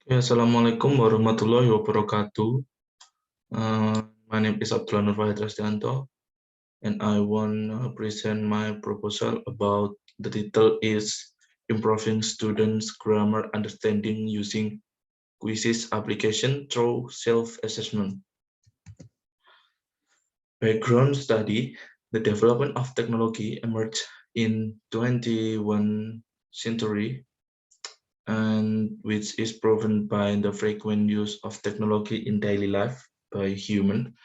Ya, Assalamualaikum warahmatullahi wabarakatuh. My name is Abbdullah Nur Wahid Rastianto, and I want to present my proposal about the title is Improving Students' Grammar Understanding Using Quizzes Application Through Self-Assessment. Background study: the development of technology emerged in 21st century and which is proven by the frequent use of technology in daily life by humans.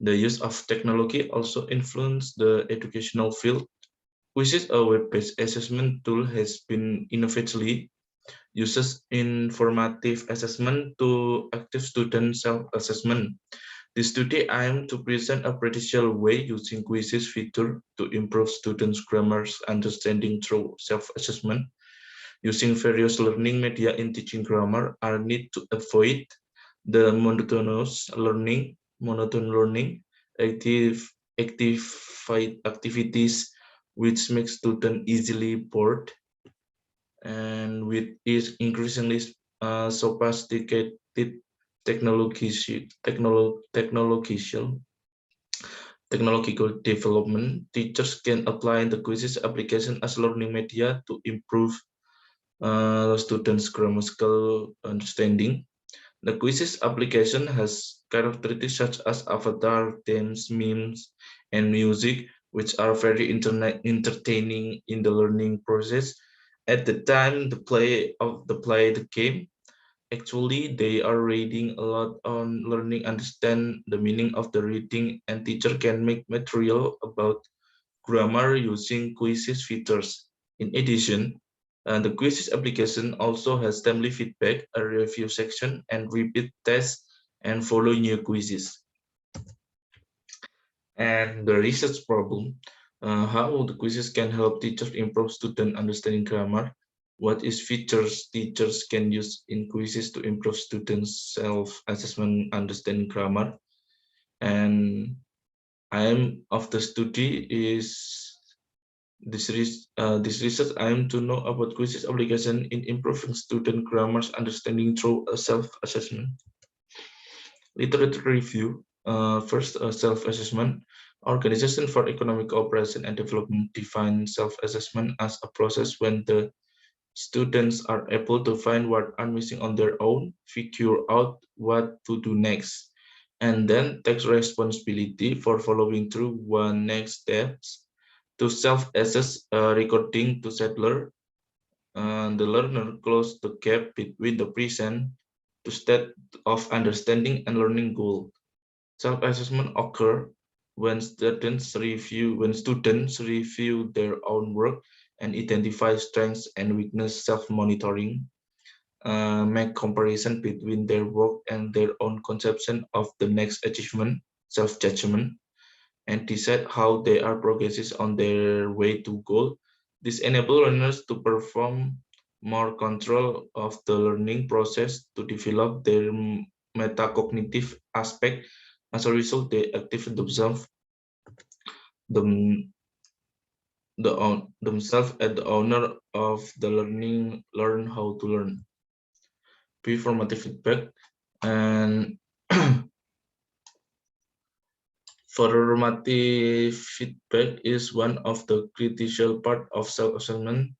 The use of technology also influenced the educational field, which is a web-based assessment tool has been innovatively uses informative assessment to active student self-assessment. This study aims to present a practical way using quizzes feature to improve students' grammar understanding through self-assessment. Using various learning media in teaching grammar are need to avoid the monotone learning, activities which make students easily bored, and with is increasingly sophisticated technological development, teachers can apply the quizzes application as learning media to improve students' grammatical understanding. The quizzes application has characteristics such as avatar, themes, memes, and music, which are very entertaining in the learning process. At the time the game, actually they are reading a lot on learning, understand the meaning of the reading, and teacher can make material about grammar using quizzes features. In addition, the quizzes application also has timely feedback, a review section, and repeat tests and follow new quizzes. And the research problem, how the quizzes can help teachers improve student understanding grammar. What is features teachers can use in quizzes to improve students' self-assessment understanding grammar? And aim of the study is this research aim to know about quizzes application in improving student grammar's understanding through a self-assessment. Literature review. First, self-assessment. Organization for Economic Cooperation and Development define self-assessment as a process when the students are able to find what are missing on their own, figure out what to do next, and then take responsibility for following through one next steps. To self-assess, recording to settler, the learner close the gap between the present to state of understanding and learning goal. Self-assessment occur when students review their own work and identify strengths and weakness. Self-monitoring, make comparison between their work and their own conception of the next achievement. Self-judgment, and decide how they are progresses on their way to goal. This enables learners to perform more control of the learning process to develop their metacognitive aspect. As a result, they activate them, themselves as the owner of the learning, learn how to learn. Performative feedback and formative feedback is one of the critical part of self-assessment.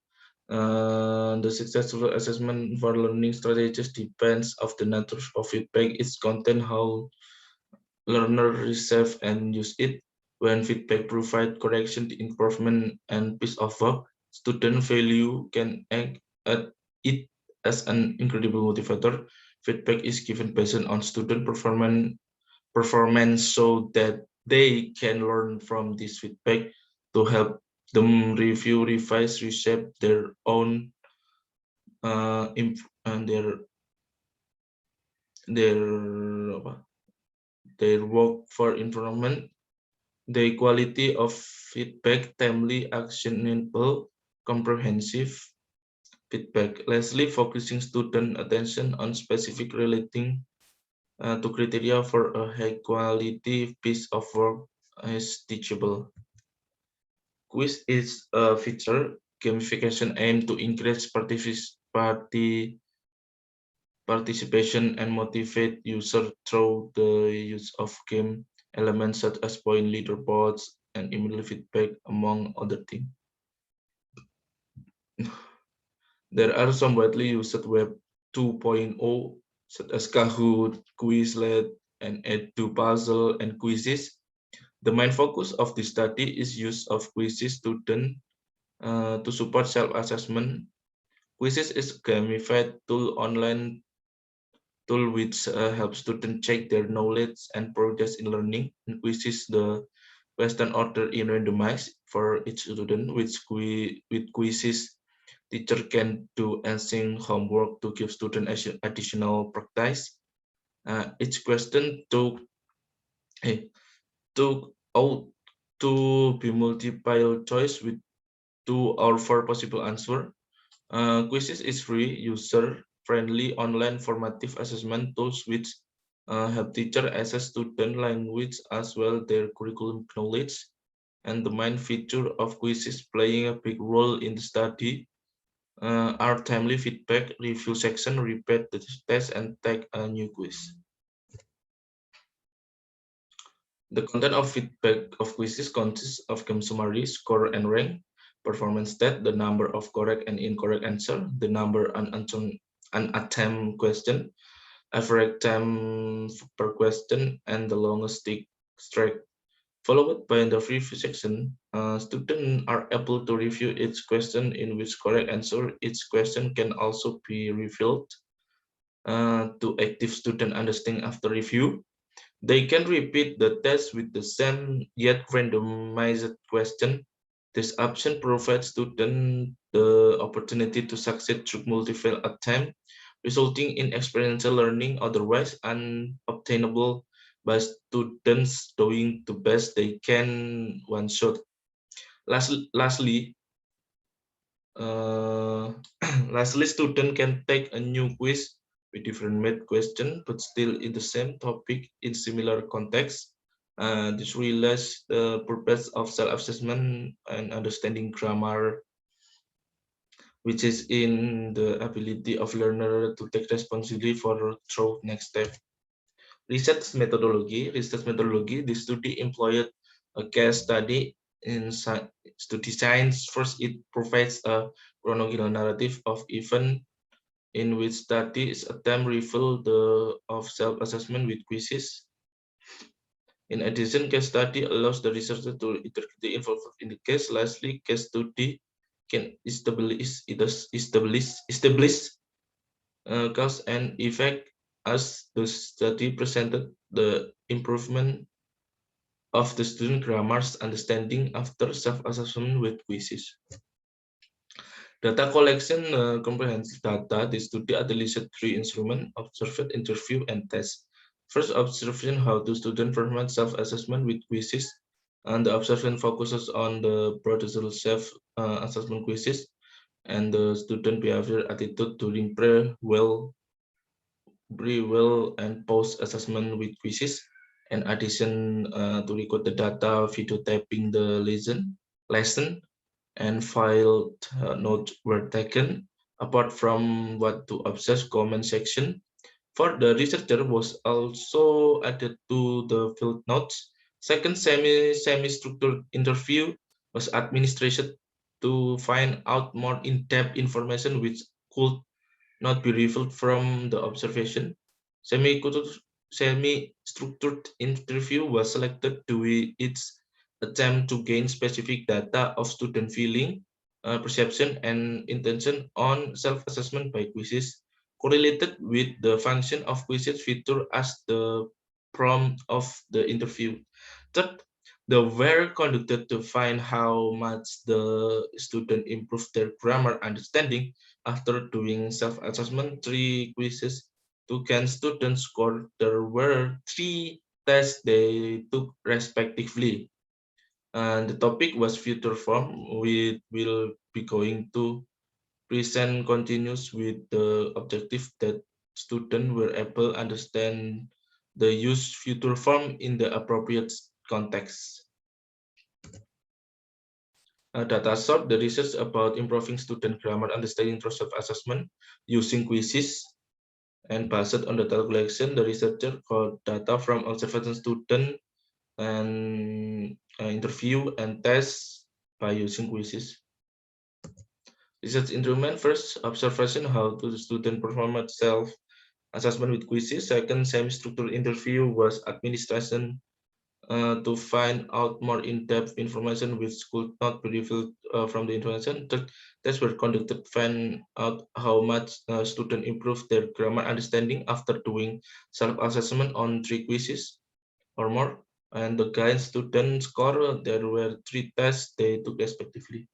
The successful assessment for learning strategies depends of the nature of feedback, its content, how learner receive and use it. When feedback provide correction, improvement, and piece of work, student value can act at it as an incredible motivator. Feedback is given based on student performance so that they can learn from this feedback to help them review, revise, reshape their own and their their work for improvement. The quality of feedback, timely, actionable, comprehensive feedback. Lastly, focusing student attention on specific relating to criteria for a high quality piece of work is teachable. Quiz is a feature gamification aimed to increase participation and motivate users through the use of game elements such as point leaderboards and immediate feedback, among other things. There are some widely used Web 2.0 such as Kahoot, Quizlet, and Puzzle and quizzes. The main focus of this study is use of quizzes to support self-assessment. Quizzes is a gamified online tool which helps students check their knowledge and progress in learning. In quizzes, the question order is randomized for each student, with quizzes teacher can do assigned homework to give students additional practice. Each question took out to be multiple choice with 2 or 4 possible answers. Quizzes is free, user-friendly, online formative assessment tools which help teachers assess student language as well their curriculum knowledge. And the main feature of quizzes playing a big role in the study are timely feedback, review section, repeat the test, and take a new quiz. The content of feedback of quizzes consists of game summary, score and rank, performance stat, the number of correct and incorrect answer, the number unattempted question, average time per question, and the longest stick strike. Followed by the review section, students are able to review each question in which correct answer. Each question can also be revealed to active student understanding after review. They can repeat the test with the same yet randomized question. This option provides students the opportunity to succeed through multiple attempts, resulting in experiential learning otherwise unobtainable by students doing the best they can one shot. Lastly, lastly, student can take a new quiz with different math question, but still in the same topic in similar context. This realizes the purpose of self-assessment and understanding grammar, which is in the ability of learner to take responsibility for through next step. Research methodology. The study employed a case study in study science. First, it provides a chronological narrative of event in which studies attempt reveal the of self-assessment with quizzes. In addition, case study allows the researcher to interpret the info in the case. Lastly, case study can establish cause and effect as the study presented the improvement of the student grammar's understanding after self-assessment with quizzes. Data collection, comprehensive data. The study utilized 3 instruments: observed, interview, and test. First, observation: how do students perform self-assessment with quizzes, and the observation focuses on the procedural self-assessment quizzes and the student behavior attitude during pre-well and post-assessment with quizzes. In addition, to record the data, videotaping the lesson and filed notes were taken. Apart from what to observe, comment section for the researcher was also added to the field notes. Second, semi-structured interview was administered to find out more in-depth information which could not be revealed from the observation. Semi-structured interview was selected to its attempt to gain specific data of student feeling, perception, and intention on self-assessment by quizzes correlated with the function of quizzes feature as the prompt of the interview. Third, the were conducted to find how much the student improved their grammar understanding after doing self-assessment. 3 quizzes to can students score. There were 3 tests they took respectively. And the topic was future form. We will be going to present continues with the objective that students were able to understand the use future form in the appropriate context. Data sort the research about improving student grammar understanding through self-assessment using quizzes And based on data collection, the researcher got data from observation student and interview and test by using quizzes. Research instrument: first, observation, how to the student perform at self-assessment with quizzes. Second, semi-structured interview was administration to find out more in-depth information which could not be revealed from the information. Third, tests were conducted to find out how much students improved their grammar understanding after doing self-assessment on 3 quizzes or more. And the guide student score, there were 3 tests they took respectively.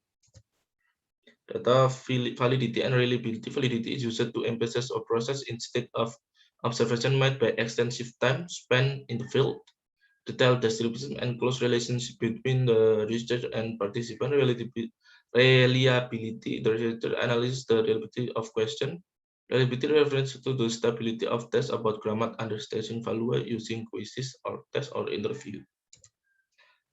Data validity and reliability. Validity is used to emphasize a process instead of observation made by extensive time spent in the field. Detailed distribution and close relationship between the researcher and participant. Reliability, the researcher analyzes the reliability of question. Reliability refers to the stability of tests about grammar understanding value using quizzes or tests or interview.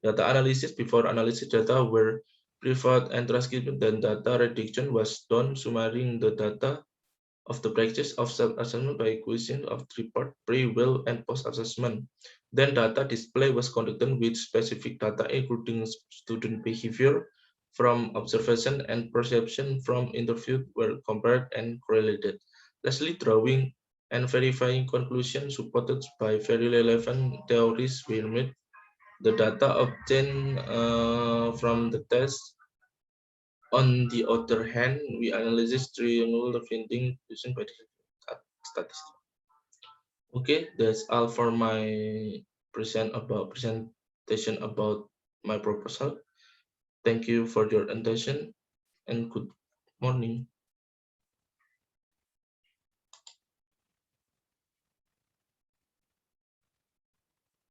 Data analysis: before analysis data were preferred and transcribed, then data reduction was done, summarizing the data of the practice of self-assessment by quizzing of report pre, will, and post-assessment. Then data display was conducted with specific data including student behavior from observation and perception from interview were compared and correlated. Lastly, drawing and verifying conclusions supported by very relevant theories were made. The data obtained from the test. On the other hand, we analyze triangular finding using statistics. Okay, that's all for my presentation about my proposal. Thank you for your attention and good morning.